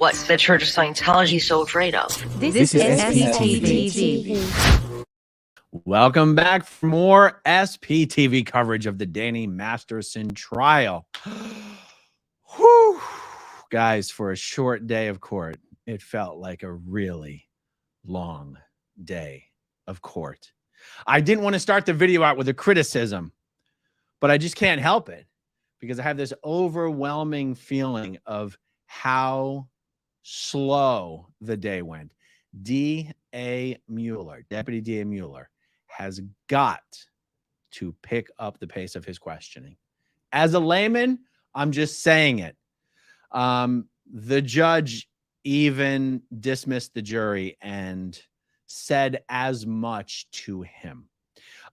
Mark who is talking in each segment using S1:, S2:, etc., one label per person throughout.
S1: What's the Church of Scientology so afraid of?
S2: This is SPTV.
S3: Welcome back for more SPTV coverage of the Danny Masterson trial. Whew. Guys, for a short day of court, it felt like a really long day of court. I didn't want to start the video out with a criticism, but I just can't help it because I have this overwhelming feeling of how slow the day went. D.A. Mueller, Deputy D.A. Mueller, has got to pick up the pace of his questioning. As a layman, I'm just saying it. The judge even dismissed the jury and said as much to him.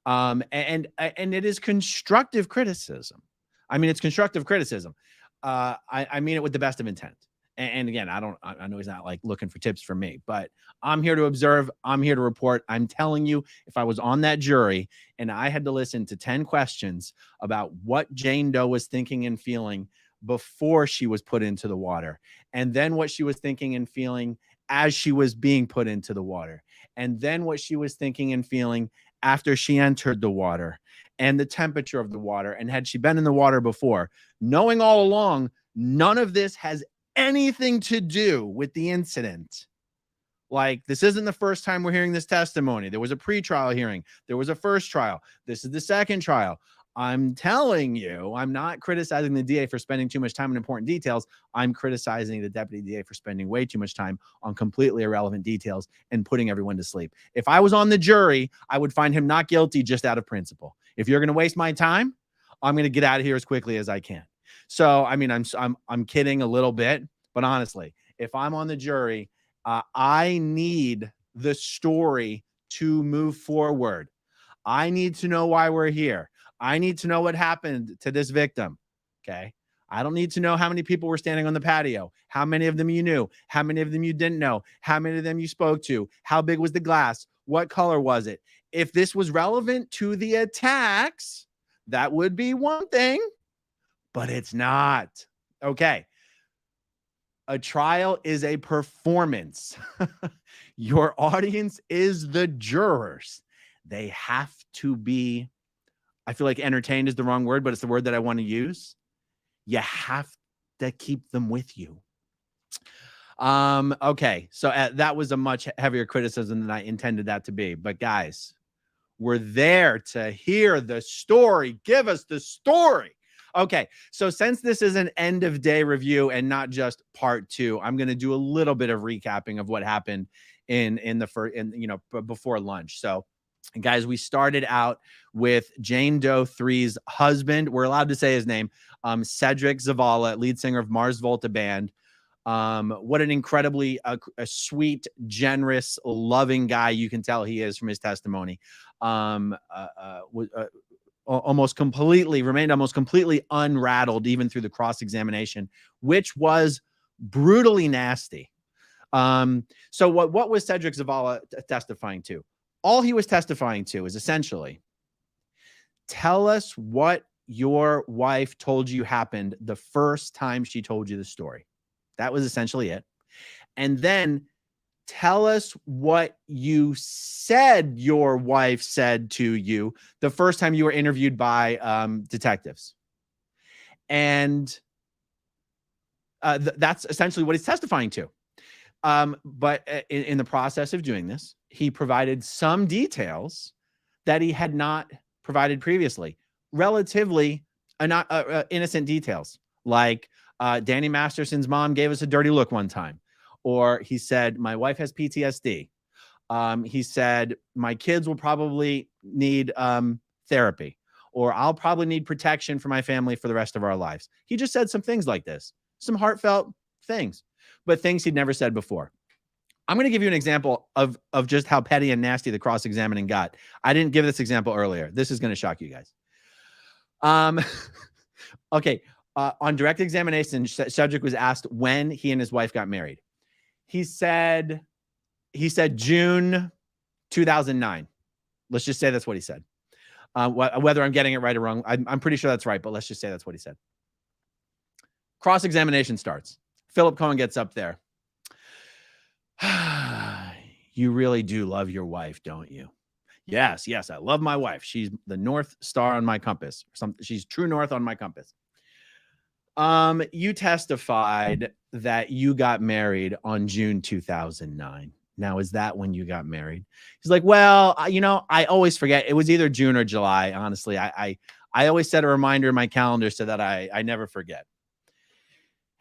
S3: And it is constructive criticism. I mean, it's constructive criticism. I mean it with the best of intent. And again, I know he's not like looking for tips from me, but I'm here to observe. I'm here to report. I'm telling you, if I was on that jury and I had to listen to 10 questions about what Jane Doe was thinking and feeling before she was put into the water, and then what she was thinking and feeling as she was being put into the water, and then what she was thinking and feeling after she entered the water, and the temperature of the water, and had she been in the water before, knowing all along, none of this has anything to do with the incident. Like, this isn't the first time we're hearing this testimony. There was a pre-trial hearing. There was a first trial. This is the second trial. I'm telling you, I'm not criticizing the DA for spending too much time on important details. I'm criticizing the deputy DA for spending way too much time on completely irrelevant details and putting everyone to sleep. If I was on the jury, I would find him not guilty just out of principle. If you're going to waste my time, I'm going to get out of here as quickly as I can. So, I mean, I'm kidding a little bit, but honestly, if I'm on the jury, I need the story to move forward. I need to know why we're here. I need to know what happened to this victim. Okay. I don't need to know how many people were standing on the patio, how many of them you knew, how many of them you didn't know, how many of them you spoke to, how big was the glass, what color was it? If this was relevant to the attacks, that would be one thing, but it's not. Okay. A trial is a performance. Your audience is the jurors. They have to be, I feel like entertained is the wrong word, but it's the word that I want to use. You have to keep them with you. Okay. So that was a much heavier criticism than I intended that to be. But guys, we're there to hear the story. Give us the story. Okay, so since this is an end of day review and not just part two, I'm going to do a little bit of recapping of what happened before lunch. So, guys, we started out with Jane Doe 3's husband. We're allowed to say his name, Cedric Zavala, lead singer of Mars Volta Band. What an incredibly a sweet, generous, loving guy you can tell he is from his testimony. Remained almost completely unrattled even through the cross-examination, which was brutally nasty. So what was Cedric Zavala testifying to? All he was testifying to is essentially, tell us what your wife told you happened the first time she told you the story. That was essentially it. And then tell us what you said your wife said to you the first time you were interviewed by detectives. And that's essentially what he's testifying to. But in the process of doing this, he provided some details that he had not provided previously, relatively innocent details, like Danny Masterson's mom gave us a dirty look one time. Or he said, my wife has PTSD. He said, my kids will probably need therapy, or I'll probably need protection for my family for the rest of our lives. He just said some things like this, some heartfelt things, but things he'd never said before. I'm going to give you an example of just how petty and nasty the cross-examining got. I didn't give this example earlier. This is going to shock you guys. Okay. On direct examination, Cedric was asked when he and his wife got married. He said June 2009. Let's just say that's what he said. Whether I'm getting it right or wrong, I'm pretty sure that's right, but let's just say that's what he said. Cross-examination starts. Philip Cohen gets up there. You really do love your wife, don't you? Yes, yes, I love my wife. She's the North Star on my compass. She's true north on my compass. You testified that you got married on June 2009. Now, is that when you got married? He's like, well, I always forget. It was either June or July. Honestly, I always set a reminder in my calendar so that I never forget.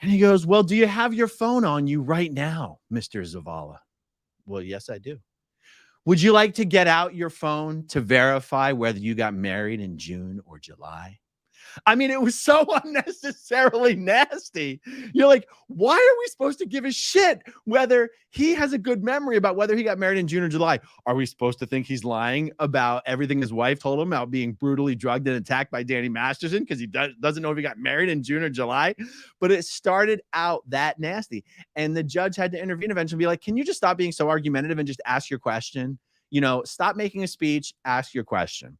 S3: And he goes, well, do you have your phone on you right now, Mr. Zavala? Well, yes, I do. Would you like to get out your phone to verify whether you got married in June or July? I mean, it was so unnecessarily nasty. You're like, why are we supposed to give a shit whether he has a good memory about whether he got married in June or July? Are we supposed to think he's lying about everything his wife told him about being brutally drugged and attacked by Danny Masterson because he doesn't know if he got married in June or July? But it started out that nasty. And the judge had to intervene eventually and be like, can you just stop being so argumentative and just ask your question? Stop making a speech, ask your question.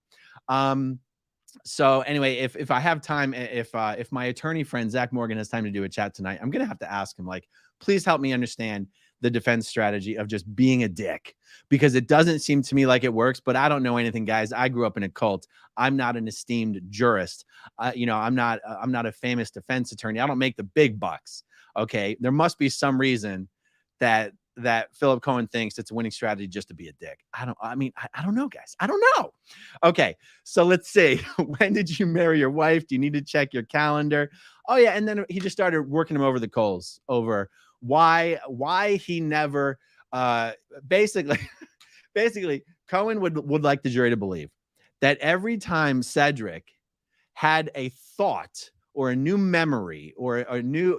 S3: So anyway, if I have time, if my attorney friend Zach Morgan has time to do a chat tonight, I'm gonna have to ask him, like, please help me understand the defense strategy of just being a dick, because it doesn't seem to me like it works. But I don't know anything, guys. I grew up in a cult. I'm not an esteemed jurist. I'm not a famous defense attorney. I don't make the big bucks. Okay, there must be some reason that Philip Cohen thinks it's a winning strategy just to be a dick. I don't know, guys. I don't know. Okay, so let's see. When did you marry your wife? Do you need to check your calendar? Oh yeah, and then he just started working him over the coals over why he never basically Cohen would like the jury to believe that every time Cedric had a thought or a new memory or a new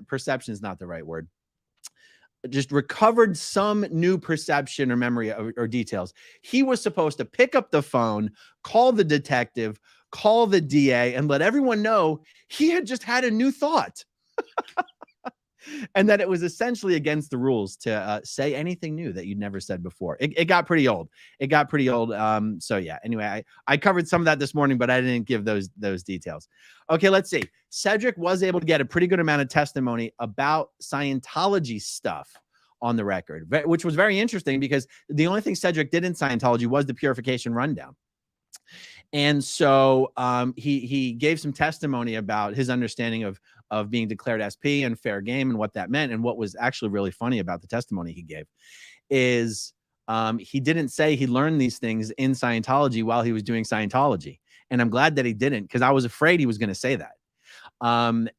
S3: perception is not the right word, just recovered some new perception or memory or details, he was supposed to pick up the phone, call the detective, call the DA, and let everyone know he had just had a new thought. And that it was essentially against the rules to say anything new that you'd never said before. It got pretty old. So yeah, anyway, I covered some of that this morning, but I didn't give those details. Okay, let's see. Cedric was able to get a pretty good amount of testimony about Scientology stuff on the record, which was very interesting because the only thing Cedric did in Scientology was the purification rundown. And so he gave some testimony about his understanding of being declared SP and fair game and what that meant. And what was actually really funny about the testimony he gave is he didn't say he learned these things in Scientology while he was doing Scientology. And I'm glad that he didn't, because I was afraid he was going to say that.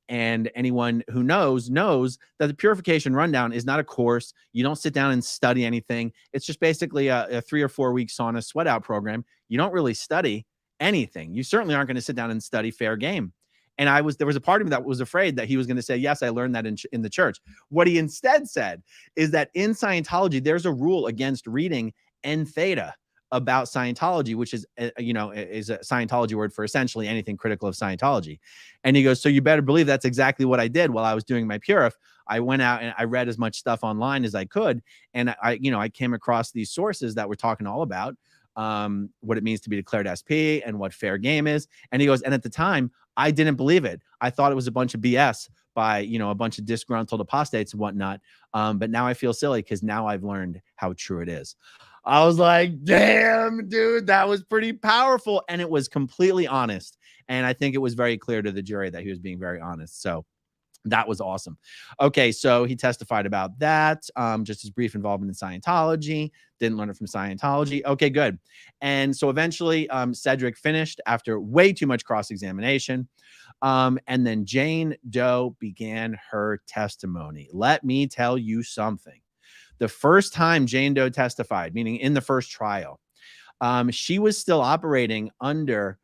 S3: And anyone who knows that the purification rundown is not a course. You don't sit down and study anything. It's just basically a 3 or 4 week sauna sweat out program. You don't really study anything. You certainly aren't going to sit down and study fair game. And there was a part of me that was afraid that he was going to say, yes, I learned that in the church. What he instead said is that in Scientology, there's a rule against reading en theta about Scientology, which is a Scientology word for essentially anything critical of Scientology. And he goes, so you better believe that's exactly what I did while I was doing my purif. I went out and I read as much stuff online as I could. And I came across these sources that were talking all about what it means to be declared SP and what fair game is. And he goes, and at the time, I didn't believe it. I thought it was a bunch of BS by, a bunch of disgruntled apostates and whatnot. But now I feel silly because now I've learned how true it is. I was like, damn, dude, that was pretty powerful. And it was completely honest. And I think it was very clear to the jury that he was being very honest. So that was awesome. Okay, so he testified about that, just his brief involvement in Scientology, didn't learn it from Scientology. Okay, good. And so eventually Cedric finished after way too much cross-examination. And then Jane Doe began her testimony. Let me tell you something. The first time Jane Doe testified, meaning in the first trial, she was still operating under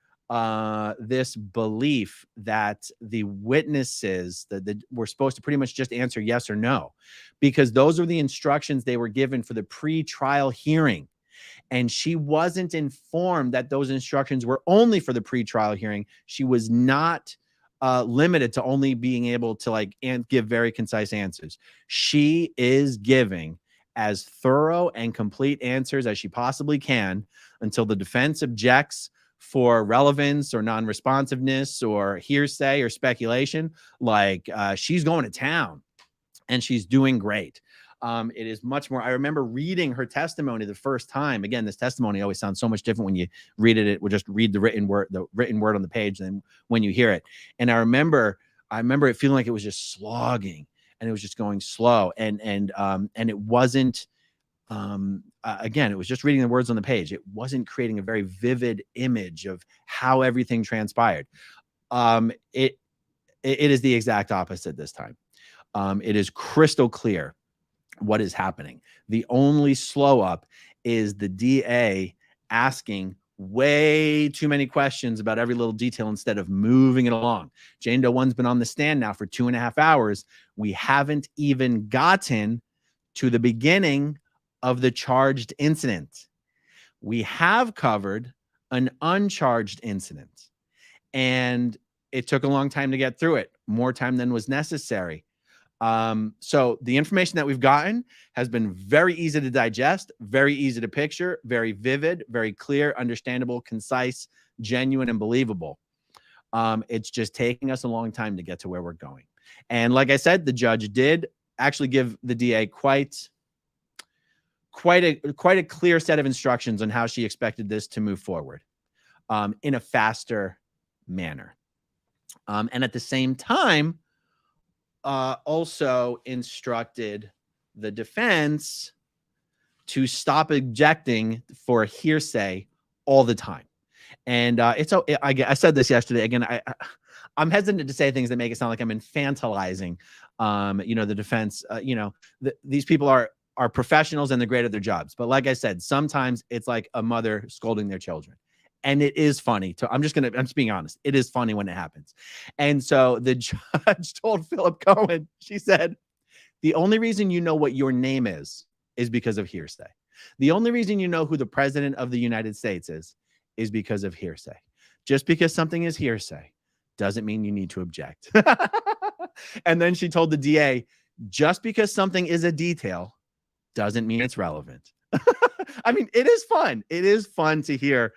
S3: this belief that the witnesses that were supposed to pretty much just answer yes or no, because those were the instructions they were given for the pre-trial hearing. And she wasn't informed that those instructions were only for the pre-trial hearing. She was not limited to only being able to give very concise answers. She is giving as thorough and complete answers as she possibly can until the defense objects for relevance or non-responsiveness or hearsay or speculation. She's going to town. and she's doing great. It is much more. I remember reading her testimony the first time. Again, this testimony always sounds so much different when you read it. It will just read the written word on the page than when you hear it. And I remember it feeling like it was just slogging, and it was just going slow, and it wasn't. Again, it was just reading the words on the page. It wasn't creating a very vivid image of how everything transpired. It is the exact opposite this time. It is crystal clear what is happening. The only slow up is the DA asking way too many questions about every little detail instead of moving it along. Jane Doe 1's been on the stand now for 2.5 hours. We haven't even gotten to the beginning of the charged incident. We have covered an uncharged incident, and it took a long time to get through it, more time than was necessary. So the information that we've gotten has been very easy to digest, very easy to picture, very vivid, very clear, understandable, concise, genuine, and believable. It's just taking us a long time to get to where we're going. And like I said, the judge did actually give the DA quite a clear set of instructions on how she expected this to move forward, in a faster manner. And at the same time, also instructed the defense to stop objecting for hearsay all the time. And I said this yesterday. Again, I'm hesitant to say things that make it sound like I'm infantilizing, the defense. These people are professionals and they're great at their jobs. But like I said, sometimes it's like a mother scolding their children. And it is funny. I'm just being honest. It is funny when it happens. And so the judge told Philip Cohen, she said, the only reason you know what your name is because of hearsay. The only reason you know who the president of the United States is because of hearsay. Just because something is hearsay doesn't mean you need to object. And then she told the DA, just because something is a detail doesn't mean it's relevant. I mean, it is fun. It is fun to hear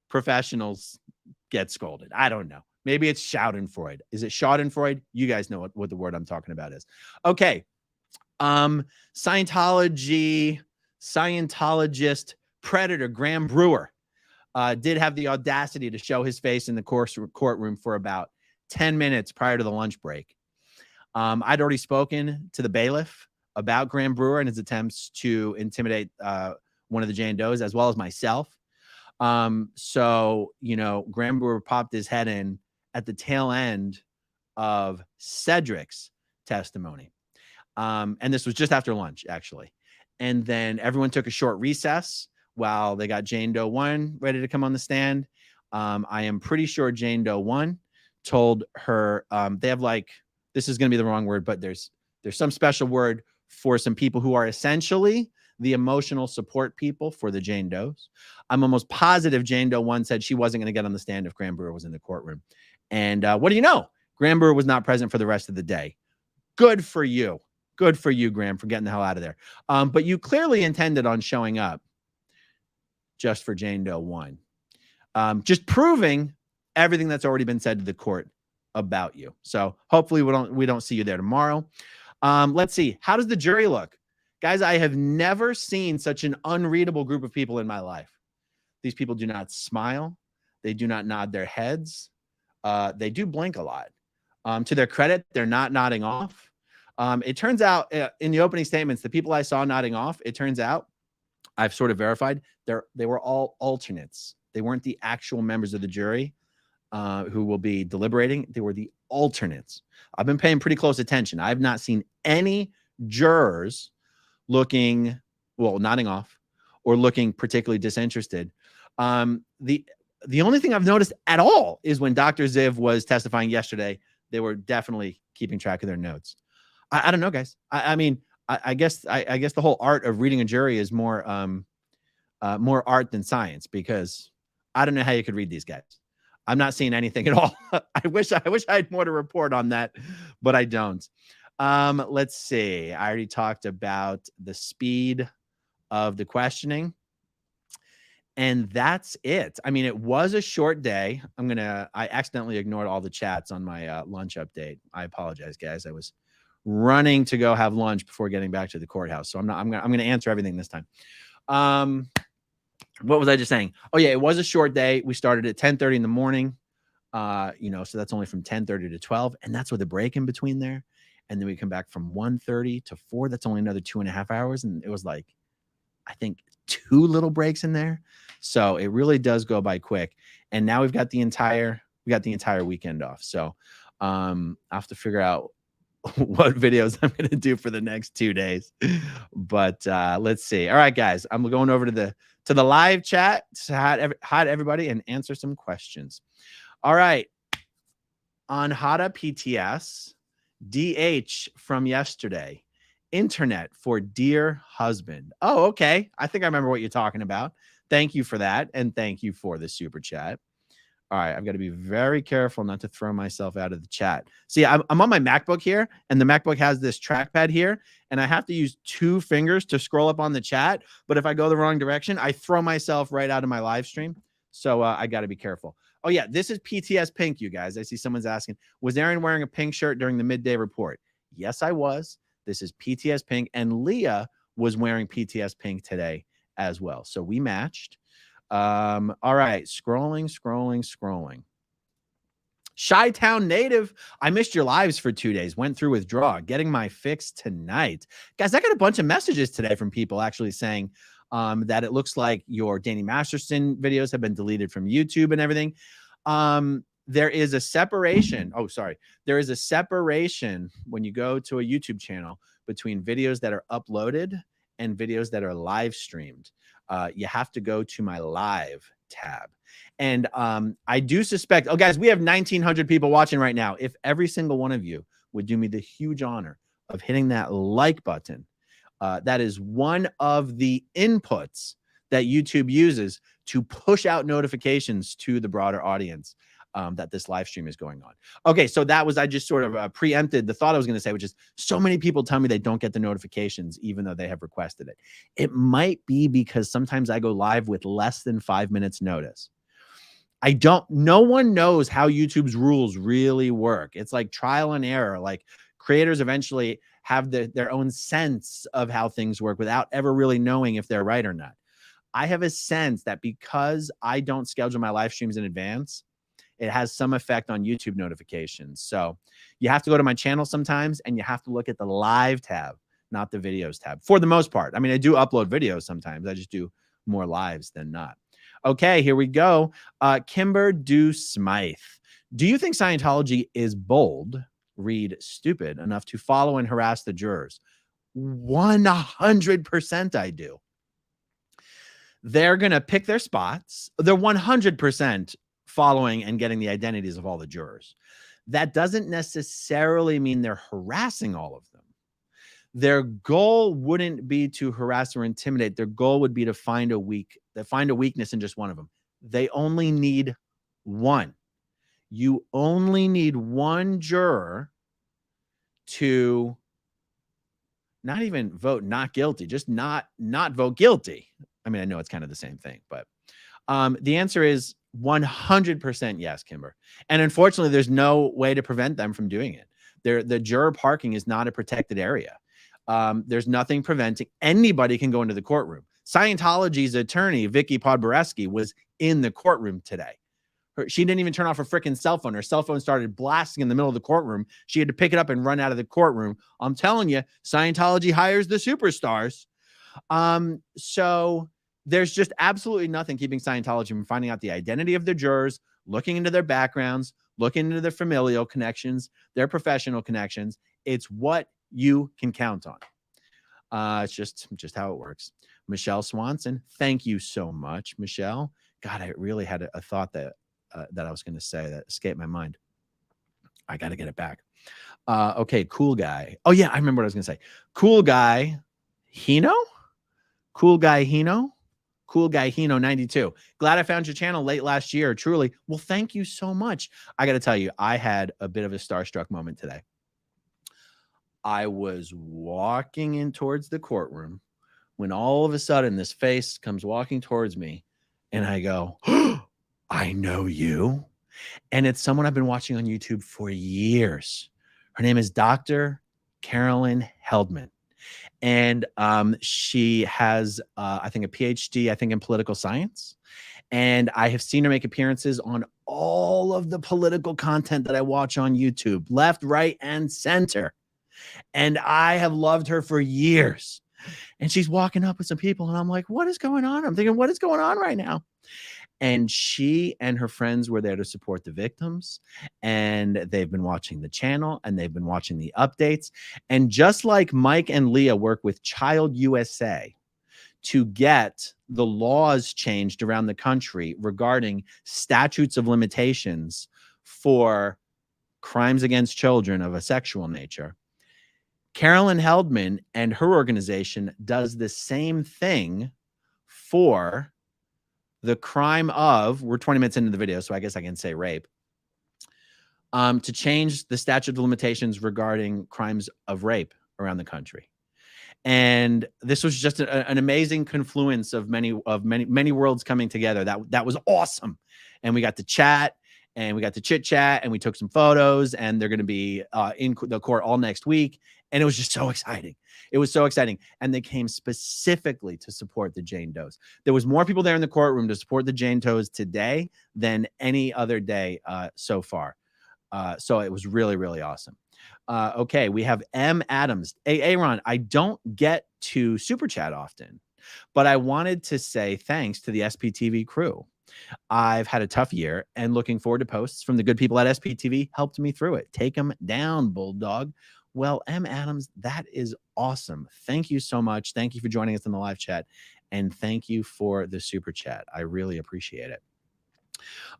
S3: professionals get scolded. I don't know. Maybe it's Schadenfreude. Is it Schadenfreude? You guys know what the word I'm talking about is. Okay. Scientologist predator Graham Brewer did have the audacity to show his face in the courtroom for about 10 minutes prior to the lunch break. I'd already spoken to the bailiff about Graham Brewer and his attempts to intimidate one of the Jane Does, as well as myself. So, Graham Brewer popped his head in at the tail end of Cedric's testimony. And this was just after lunch, actually. And then everyone took a short recess while they got Jane Doe 1 ready to come on the stand. I am pretty sure Jane Doe 1 told her, they have this is going to be the wrong word, but there's some special word for some people who are essentially the emotional support people for the Jane Does. I'm almost positive Jane Doe 1 said she wasn't going to get on the stand if Graham Brewer was in the courtroom. And what do you know? Graham Brewer was not present for the rest of the day. Good for you. Good for you, Graham, for getting the hell out of there. But you clearly intended on showing up just for Jane Doe 1. Just proving everything that's already been said to the court about you. So hopefully we don't see you there tomorrow. Let's see. How does the jury look? Guys, I have never seen such an unreadable group of people in my life. These people do not smile. They do not nod their heads. They do blink a lot. To their credit, they're not nodding off. It turns out in the opening statements, the people I saw nodding off, it turns out, I've sort of verified, they were all alternates. They weren't the actual members of the jury who will be deliberating. They were the alternates. I've been paying pretty close attention. I've not seen any jurors nodding off or looking particularly disinterested. The only thing I've noticed at all is when Dr. Ziv was testifying yesterday, they were definitely keeping track of their notes. I don't know, guys. I guess the whole art of reading a jury is more art than science, because I don't know how you could read these guys. I'm not seeing anything at all. I wish I had more to report on that, but I don't. Let's see. I already talked about the speed of the questioning, and that's it. I mean, it was a short day. I accidentally ignored all the chats on my lunch update. I apologize, guys. I was running to go have lunch before getting back to the courthouse. So I'm going to answer everything this time. What was I just saying? Oh yeah, it was a short day. We started at 10:30 in the morning. So that's only from 10:30 to 12, and that's with a break in between there. And then we come back from 1:30 to 4. That's only another 2.5 hours. And it was like, I think 2 little breaks in there. So it really does go by quick. And now we've got the entire weekend off. So I have to figure out what videos I'm going to do for the next 2 days. But let's see. All right, guys, I'm going over to the live chat to hi to everybody and answer some questions. All right. On Hada PTS, DH from yesterday. Internet for dear husband. Oh, okay. I think I remember what you're talking about. Thank you for that. And thank you for the super chat. All right. I've got to be very careful not to throw myself out of the chat. See, I'm on my MacBook here, and the MacBook has this trackpad here, and I have to use 2 fingers to scroll up on the chat. But if I go the wrong direction, I throw myself right out of my live stream. So I got to be careful. Oh, yeah. This is PTS Pink, you guys. I see someone's asking, was Aaron wearing a pink shirt during the midday report? Yes, I was. This is PTS Pink, and Leah was wearing PTS Pink today as well. So we matched. All right. Scrolling. Chi-Town native. I missed your lives for 2 days. Went through withdrawal. Getting my fix tonight. Guys, I got a bunch of messages today from people actually saying that it looks like your Danny Masterson videos have been deleted from YouTube and everything. There is a separation. Oh, sorry. There is a separation when you go to a YouTube channel between videos that are uploaded and videos that are live streamed. You have to go to my live tab. And I do suspect, oh, guys, we have 1,900 people watching right now. If every single one of you would do me the huge honor of hitting that like button, that is one of the inputs that YouTube uses to push out notifications to the broader audience that this live stream is going on. Okay, so that was, I just sort of preempted the thought I was going to say, which is so many people tell me they don't get the notifications even though they have requested it. It might be because sometimes I go live with less than 5 minutes notice. No one knows how YouTube's rules really work. It's like trial and error. Like creators eventually have their own sense of how things work without ever really knowing if they're right or not. I have a sense that because I don't schedule my live streams in advance, it has some effect on YouTube notifications. So you have to go to my channel sometimes and you have to look at the live tab, not the videos tab for the most part. I mean, I do upload videos sometimes. I just do more lives than not. Okay, here we go. Kimber Do Smythe. Do you think Scientology is bold, read stupid enough to follow and harass the jurors? 100% I do. They're going to pick their spots. They're 100% following and getting the identities of all the jurors. That doesn't necessarily mean they're harassing all of them. Their goal wouldn't be to harass or intimidate. Their goal would be to find a weakness in just one of them. They only need one. You only need one juror to not even vote not guilty, just not vote guilty. I mean, I know it's kind of the same thing, but the answer is 100% yes, Kimber. And unfortunately, there's no way to prevent them from doing it. The juror parking is not a protected area. There's nothing preventing anybody can go into the courtroom. Scientology's attorney, Vicky Podboreski, was in the courtroom today. She didn't even turn off her freaking cell phone. Her cell phone started blasting in the middle of the courtroom. She had to pick it up and run out of the courtroom. I'm telling you, Scientology hires the superstars. So there's just absolutely nothing keeping Scientology from finding out the identity of the jurors, looking into their backgrounds, looking into their familial connections, their professional connections. It's what you can count on. It's just how it works. Michelle Swanson, thank you so much, Michelle. God, I really had a thought that I was going to say that escaped my mind. I got to get it back. Okay, cool guy. Oh yeah, I remember what I was going to say. Cool guy, Hino. Cool guy Hino. Cool guy Hino 92. Glad I found your channel late last year. Truly. Well, thank you so much. I got to tell you, I had a bit of a starstruck moment today. I was walking in towards the courtroom when all of a sudden this face comes walking towards me and I go, oh, I know you. And it's someone I've been watching on YouTube for years. Her name is Dr. Carolyn Heldman. And she has, I think, a PhD, I think, in political science. And I have seen her make appearances on all of the political content that I watch on YouTube, left, right, and center. And I have loved her for years. And she's walking up with some people, and I'm like, what is going on? I'm thinking, what is going on right now? And she and her friends were there to support the victims. And they've been watching the channel, and they've been watching the updates. And just like Mike and Leah work with Child USA to get the laws changed around the country regarding statutes of limitations for crimes against children of a sexual nature, Carolyn Heldman and her organization does the same thing for the crime of, we're 20 minutes into the video, so I guess I can say rape, to change the statute of limitations regarding crimes of rape around the country. And this was just an amazing confluence of many worlds coming together. That was awesome. And we got to chat, and we got to chit chat, and we took some photos, and they're going to be in the court all next week. And it was just so exciting. It was so exciting. And they came specifically to support the Jane Does. There was more people there in the courtroom to support the Jane Does today than any other day so far. So it was really, really awesome. Okay, we have M. Adams. Hey, Aaron, I don't get to super chat often, but I wanted to say thanks to the SPTV crew. I've had a tough year, and looking forward to posts from the good people at SPTV helped me through it. Take them down, Bulldog. Well, M. Adams, that is awesome. Thank you so much. Thank you for joining us in the live chat, and thank you for the super chat. I really appreciate it.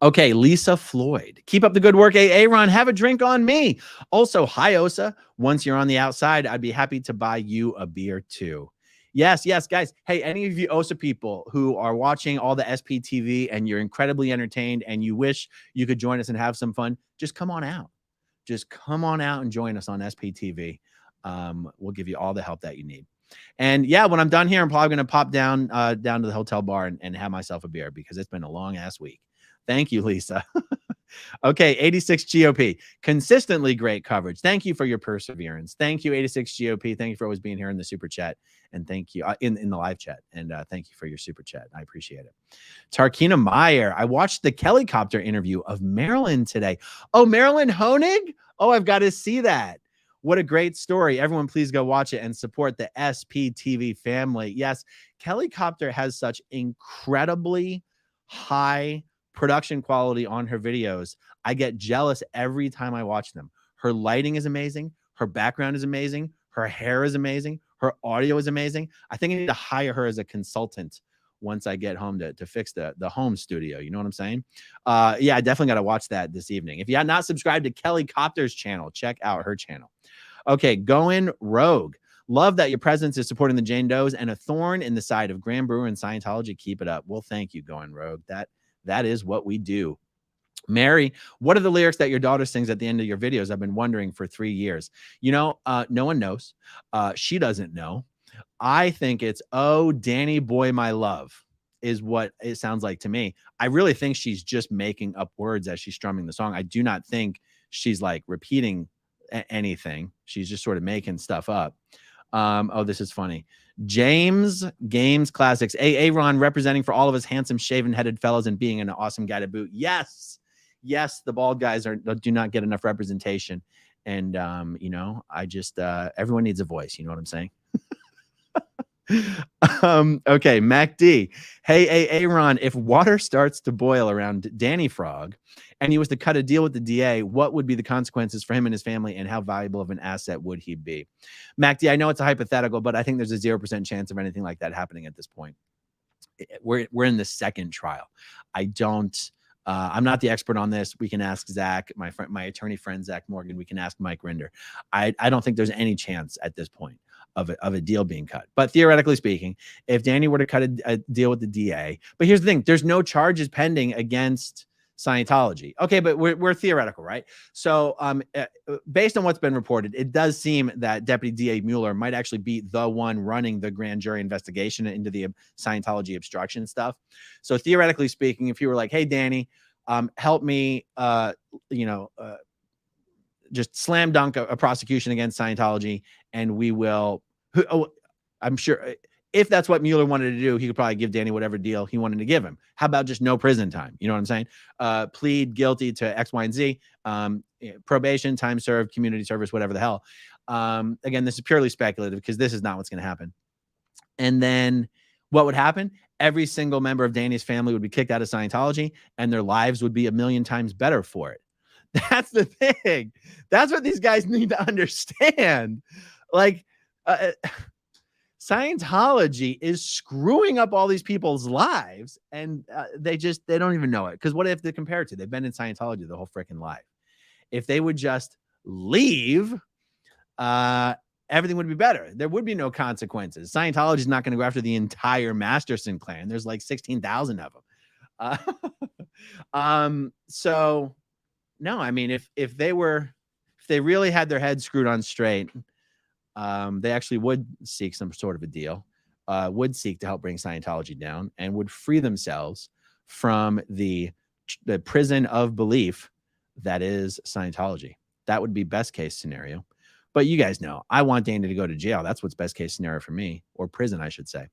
S3: Okay, Lisa Floyd. Keep up the good work, Aaron. Have a drink on me. Also, hi, Osa. Once you're on the outside, I'd be happy to buy you a beer too. Yes, guys. Hey, any of you OSA people who are watching all the SPTV and you're incredibly entertained and you wish you could join us and have some fun, just come on out. Just come on out and join us on SPTV. We'll give you all the help that you need. And yeah, when I'm done here, I'm probably going to pop down to the hotel bar and have myself a beer because it's been a long ass week. Thank you, Lisa. Okay, 86 GOP. Consistently great coverage. Thank you for your perseverance. Thank you, 86 GOP. Thank you for always being here in the super chat. And thank you in the live chat. And thank you for your super chat. I appreciate it. Tarkina Meyer. I watched the Kellycopter interview of Marilyn today. Oh, Marilyn Honig? Oh, I've got to see that. What a great story. Everyone, please go watch it and support the SPTV family. Yes, Kellycopter has such incredibly high production quality on her videos. I get jealous every time I watch them. Her lighting is amazing. Her background is amazing. Her hair is amazing. Her audio is amazing. I think I need to hire her as a consultant once I get home to fix the home studio. You know what I'm saying? Yeah, I definitely got to watch that this evening. If you have not subscribed to Kellycopter's channel, check out her channel. Okay, going rogue. Love that your presence is supporting the Jane Does and a thorn in the side of Graham Brewer and Scientology. Keep it up. Well, thank you, Going Rogue. That is what we do. Mary, what are the lyrics that your daughter sings at the end of your videos? I've been wondering for 3 years. You know, no one knows. She doesn't know. I think it's, oh, Danny boy, my love is what it sounds like to me. I really think she's just making up words as she's strumming the song. I do not think she's like repeating anything. She's just sort of making stuff up. Oh, this is funny. James Games Classics. Aaron representing for all of us handsome, shaven-headed fellows and being an awesome guy to boot. Yes, the bald guys do not get enough representation. And, you know, I just, everyone needs a voice. You know what I'm saying? Okay, Mac D. Hey, Aaron, if water starts to boil around Danny Frog and he was to cut a deal with the DA, what would be the consequences for him and his family, and how valuable of an asset would he be? Mac D, I know it's a hypothetical, but I think there's a 0% chance of anything like that happening at this point. We're in the second trial. I'm not the expert on this. We can ask Zach, my attorney friend, Zach Morgan. We can ask Mike Rinder. I don't think there's any chance at this point of a deal being cut. But theoretically speaking, if Danny were to cut a deal with the DA, but here's the thing, there's no charges pending against Scientology. Okay, but we're theoretical, right? So based on what's been reported, it does seem that Deputy DA Mueller might actually be the one running the grand jury investigation into the Scientology obstruction stuff. So theoretically speaking, if you were like, hey, Danny, help me, just slam dunk a prosecution against Scientology, and we will. I'm sure if that's what Mueller wanted to do, he could probably give Danny whatever deal he wanted to give him. How about just no prison time? You know what I'm saying? Plead guilty to X, Y, and Z, probation, time served, community service, whatever the hell. Again, this is purely speculative because this is not what's going to happen. And then what would happen? Every single member of Danny's family would be kicked out of Scientology, and their lives would be a million times better for it. That's the thing. That's what these guys need to understand. Like, Scientology is screwing up all these people's lives, and they don't even know it. Because what if they compare it to? They've been in Scientology the whole freaking life. If they would just leave, everything would be better. There would be no consequences. Scientology is not going to go after the entire Masterson clan. There's like 16,000 of them. So no, I mean, if they really had their heads screwed on straight, they actually would seek some sort of a deal, would seek to help bring Scientology down, and would free themselves from the prison of belief that is Scientology. That would be best case scenario. But you guys know, I want Dana to go to jail. That's what's best case scenario for me, or prison, I should say.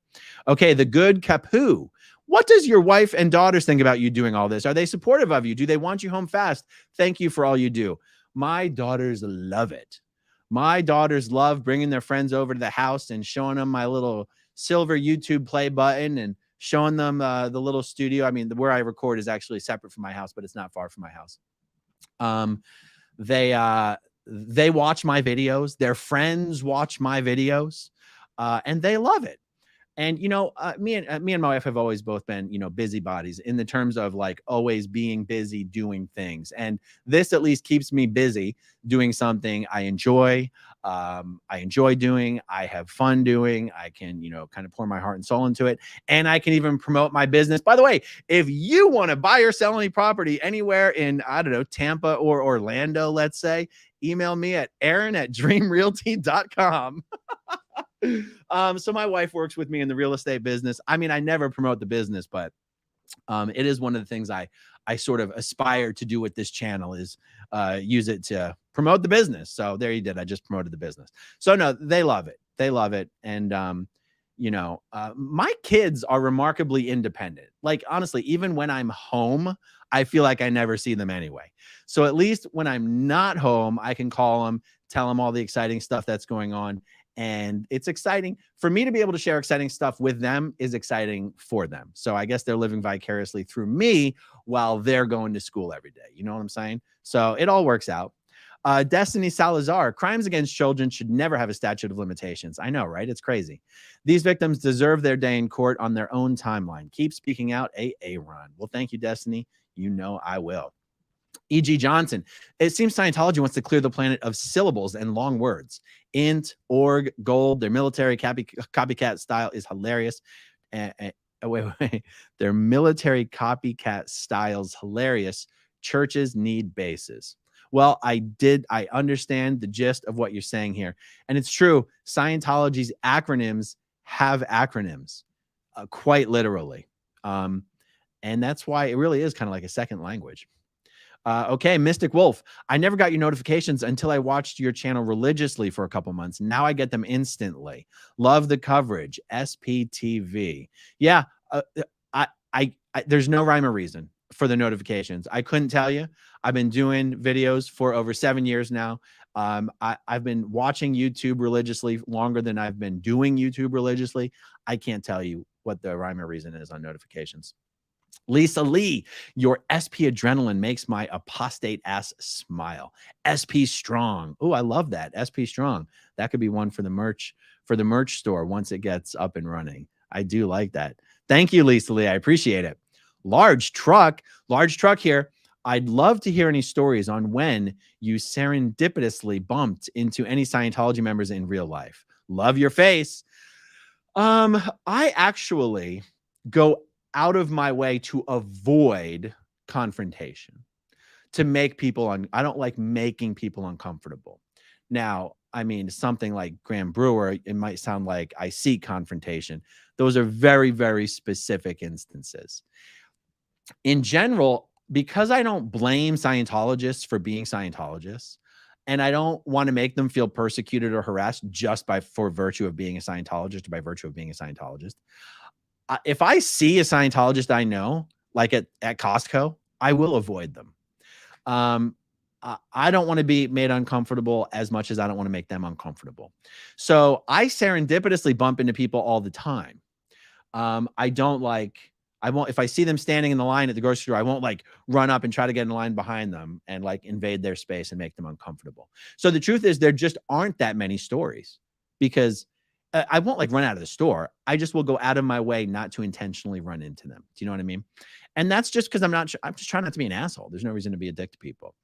S3: Okay, the good Capu. What does your wife and daughters think about you doing all this? Are they supportive of you? Do they want you home fast? Thank you for all you do. My daughters love it. My daughters love bringing their friends over to the house and showing them my little silver YouTube play button and showing them the little studio. I mean, where I record is actually separate from my house, but it's not far from my house. They watch my videos. Their friends watch my videos, and they love it. And, you know, me and my wife have always both been, you know, busybodies in the terms of like always being busy doing things. And this at least keeps me busy doing something I enjoy. Doing, I have fun doing, I can, you know, kind of pour my heart and soul into it. And I can even promote my business. By the way, if you want to buy or sell any property anywhere in, I don't know, Tampa or Orlando, let's say, email me at aaron@dreamrealty.com. So my wife works with me in the real estate business. I mean, I never promote the business, but it is one of the things I sort of aspire to do with this channel is use it to promote the business. So there you did. I just promoted the business. So no, they love it. They love it. And, you know, my kids are remarkably independent. Like, honestly, even when I'm home, I feel like I never see them anyway. So at least when I'm not home, I can call them, tell them all the exciting stuff that's going on. And it's exciting for me to be able to share exciting stuff with them is exciting for them. So I guess they're living vicariously through me while they're going to school every day. You know what I'm saying? So it all works out. Destiny Salazar, crimes against children should never have a statute of limitations. I know, right? It's crazy. These victims deserve their day in court on their own timeline. Keep speaking out, Aaron. Well, thank you, Destiny. You know I will. E.G. Johnson, it seems Scientology wants to clear the planet of syllables and long words. Int, org, gold, their military copycat style is hilarious. Wait. Their military copycat style's hilarious. Churches need bases. Well, I understand the gist of what you're saying here. And it's true. Scientology's acronyms have acronyms, quite literally. And that's why it really is kind of like a second language. Okay, Mystic Wolf. I never got your notifications until I watched your channel religiously for a couple months. Now I get them instantly. Love the coverage. SPTV. Yeah, there's no rhyme or reason for the notifications. I couldn't tell you. I've been doing videos for over 7 years now. I've been watching YouTube religiously longer than I've been doing YouTube religiously. I can't tell you what the rhyme or reason is on notifications. Lisa Lee, your SP adrenaline makes my apostate ass smile. SP strong. Oh, I love that. SP strong. That could be one for the merch store once it gets up and running. I do like that. Thank you, Lisa Lee. I appreciate it. Large truck here. I'd love to hear any stories on when you serendipitously bumped into any Scientology members in real life. Love your face. I actually go out of my way to avoid confrontation, to make people I don't like making people uncomfortable. Now, I mean, something like Graham Brewer, it might sound like I seek confrontation. Those are very, very specific instances. In general, because I don't blame Scientologists for being Scientologists, And I don't want to make them feel persecuted or harassed just for virtue of being a Scientologist or by virtue of being a Scientologist. If I see a Scientologist I know, like at Costco, I will avoid them. I don't want to be made uncomfortable as much as I don't want to make them uncomfortable. So I serendipitously bump into people all the time. I won't, if I see them standing in the line at the grocery store, I won't like run up and try to get in line behind them and like invade their space and make them uncomfortable. So the truth is there just aren't that many stories, because I won't like run out of the store. I just will go out of my way not to intentionally run into them. Do you know what I mean? And that's just because I'm just trying not to be an asshole. There's no reason to be a dick to people.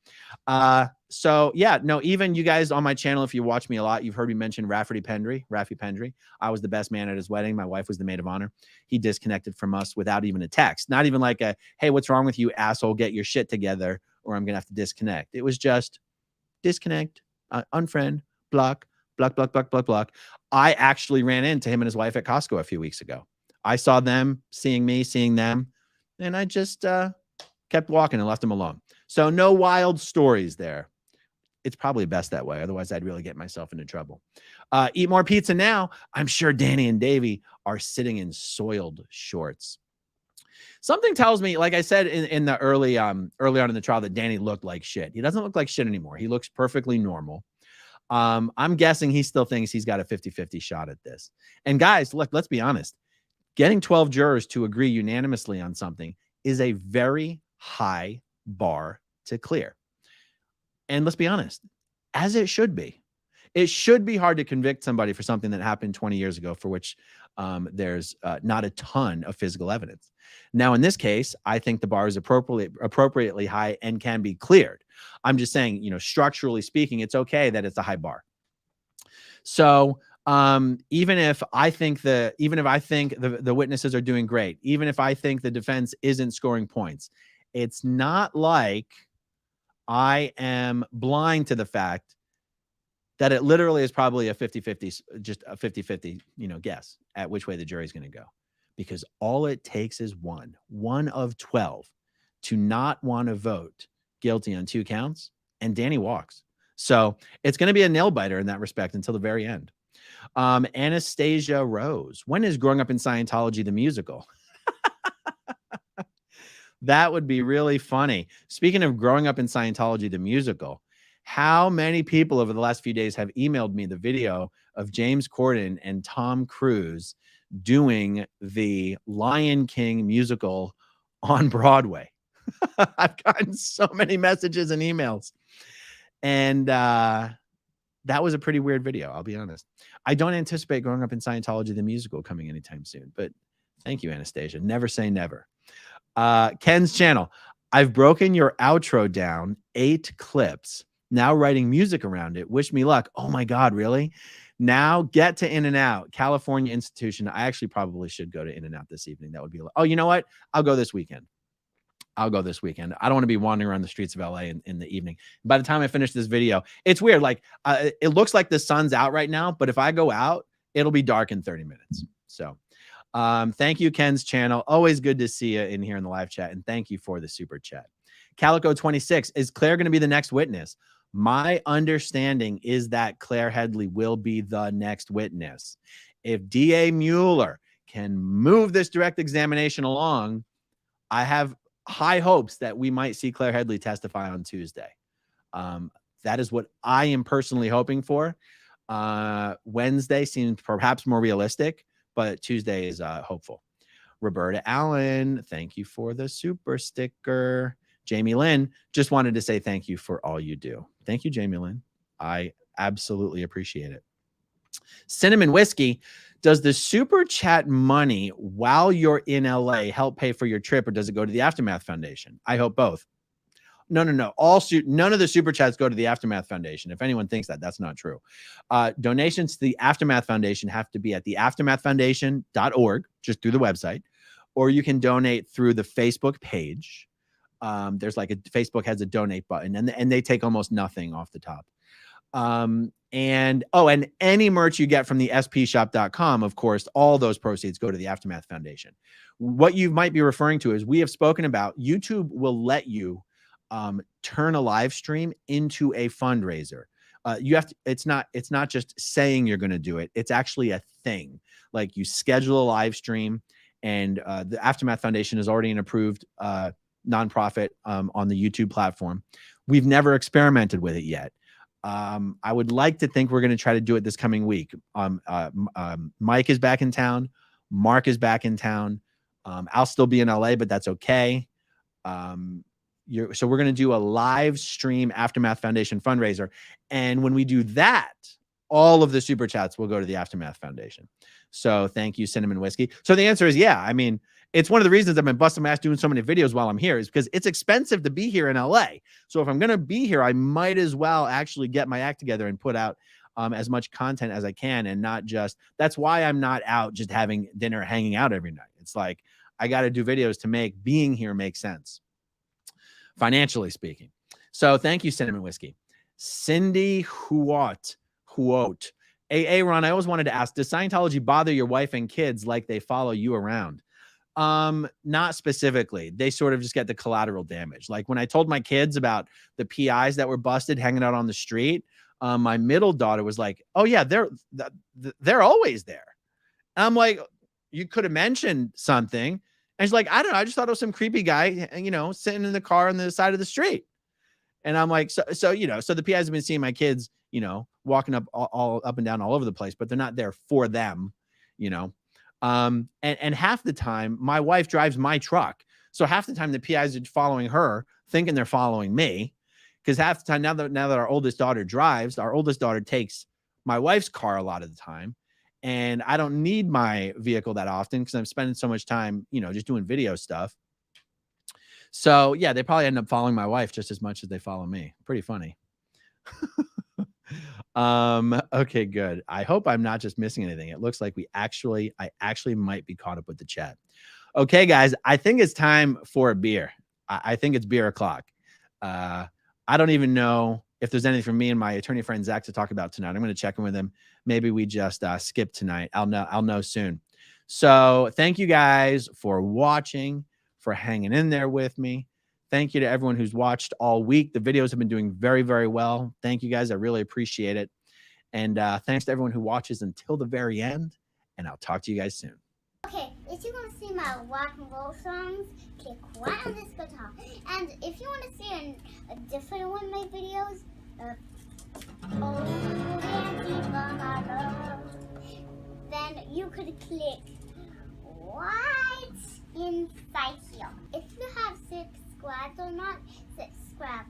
S3: So yeah, no, even you guys on my channel, if you watch me a lot, you've heard me mention Raffy Pendry. I was the best man at his wedding. My wife was the maid of honor. He disconnected from us without even a text, not even like a, hey, what's wrong with you, asshole? Get your shit together or I'm going to have to disconnect. It was just disconnect, unfriend, block. I actually ran into him and his wife at Costco a few weeks ago. I saw them seeing me, seeing them, and I just kept walking and left them alone. So no wild stories there. It's probably best that way. Otherwise, I'd really get myself into trouble. Eat more pizza now. I'm sure Danny and Davey are sitting in soiled shorts. Something tells me, like I said in the early on in the trial, that Danny looked like shit. He doesn't look like shit anymore. He looks perfectly normal. I'm guessing he still thinks he's got a 50-50 shot at this. And guys, look, let's be honest. Getting 12 jurors to agree unanimously on something is a very high bar to clear. And let's be honest, as it should be. It should be hard to convict somebody for something that happened 20 years ago, for which there's not a ton of physical evidence. Now, in this case, I think the bar is appropriately high and can be cleared. I'm just saying, structurally speaking, it's okay that it's a high bar. So even if I think the witnesses are doing great, even if I think the defense isn't scoring points, it's not like I am blind to the fact that it literally is probably a 50-50, just a 50-50, guess at which way the jury's going to go. Because all it takes is one of 12 to not want to vote guilty on 2 counts, and Danny walks. So it's going to be a nail biter in that respect until the very end. Anastasia Rose, when is Growing Up in Scientology the musical? That would be really funny. Speaking of Growing Up in Scientology the musical, how many people over the last few days have emailed me the video of James Corden and Tom Cruise doing the Lion King musical on Broadway? I've gotten so many messages and emails. And that was a pretty weird video, I'll be honest. I don't anticipate Growing Up in Scientology the musical coming anytime soon, but thank you, Anastasia. Never say never. Ken's channel. I've broken your outro down 8 clips. Now writing music around it. Wish me luck. Oh my God, really? Now get to In-N-Out, California institution. I actually probably should go to In-N-Out this evening. That would be, oh, you know what? I'll go this weekend. I don't want to be wandering around the streets of LA in the evening. By the time I finish this video, it's weird. Like it looks like the sun's out right now, but if I go out, it'll be dark in 30 minutes. So thank you, Ken's channel. Always good to see you in here in the live chat. And thank you for the super chat. Calico 26, is Claire going to be the next witness? My understanding is that Claire Headley will be the next witness. If DA Mueller can move this direct examination along, I have high hopes that we might see Claire Headley testify on Tuesday. That is what I am personally hoping for. Wednesday seems perhaps more realistic, but Tuesday is hopeful. Roberta Allen, thank you for the super sticker. Jamie Lynn, just wanted to say thank you for all you do. Thank you, Jamie Lynn. I absolutely appreciate it. Cinnamon Whiskey, does the super chat money while you're in LA help pay for your trip, or does it go to the Aftermath Foundation? I hope both. No. None of the super chats go to the Aftermath Foundation. If anyone thinks that, that's not true. Donations to the Aftermath Foundation have to be at the aftermathfoundation.org, just through the website, or you can donate through the Facebook page. There's like Facebook has a donate button, and they take almost nothing off the top. And any merch you get from the spshop.com, of course, all those proceeds go to the Aftermath Foundation. What you might be referring to is, we have spoken about, YouTube will let you turn a live stream into a fundraiser. You have to, it's not just saying you're going to do it. It's actually a thing. Like you schedule a live stream, and the Aftermath Foundation is already an approved nonprofit on the YouTube platform. We've never experimented with it yet. I would like to think we're going to try to do it this coming week. Mike is back in town. Mark is back in town. I'll still be in LA, but that's okay. So we're going to do a live stream Aftermath Foundation fundraiser. And when we do that, all of the super chats will go to the Aftermath Foundation. So thank you, Cinnamon Whiskey. So the answer is yeah. I mean, it's one of the reasons I've been busting my ass doing so many videos while I'm here, is because it's expensive to be here in LA. So if I'm going to be here, I might as well actually get my act together and put out as much content as I can, and not just, that's why I'm not out just having dinner, hanging out every night. It's like, I got to do videos to make being here make sense, financially speaking. So thank you, Cinnamon Whiskey. Cindy Huot. AA Ron, I always wanted to ask, does Scientology bother your wife and kids like they follow you around? Not specifically. They sort of just get the collateral damage. Like when I told my kids about the PIs that were busted hanging out on the street, my middle daughter was like, oh yeah, they're always there. And I'm like, you could have mentioned something. And she's like, I don't know. I just thought it was some creepy guy, sitting in the car on the side of the street. And I'm like, so the PIs have been seeing my kids, walking up all up and down all over the place, but they're not there for them, and half the time my wife drives my truck. So half the time the PIs are following her, thinking they're following me. Because half the time, now that our oldest daughter drives, our oldest daughter takes my wife's car a lot of the time. And I don't need my vehicle that often because I'm spending so much time, just doing video stuff. So yeah, they probably end up following my wife just as much as they follow me. Pretty funny. Okay, good. I hope I'm not just missing anything. It looks like I actually might be caught up with the chat. Okay, guys, I think it's time for a beer. I think it's beer o'clock. I don't even know if there's anything for me and my attorney friend Zach to talk about tonight. I'm going to check in with him. Maybe we just skip tonight. I'll know soon. So thank you guys for watching, for hanging in there with me. Thank you to everyone who's watched all week. The videos have been doing very, very well. Thank you guys. I really appreciate it. And thanks to everyone who watches until the very end. And I'll talk to you guys soon.
S2: Okay, if you want to see my rock and roll songs, click right on this guitar. And if you want to see a different one of my videos, then you could click right inside here. If you have subscribed or not, subscribe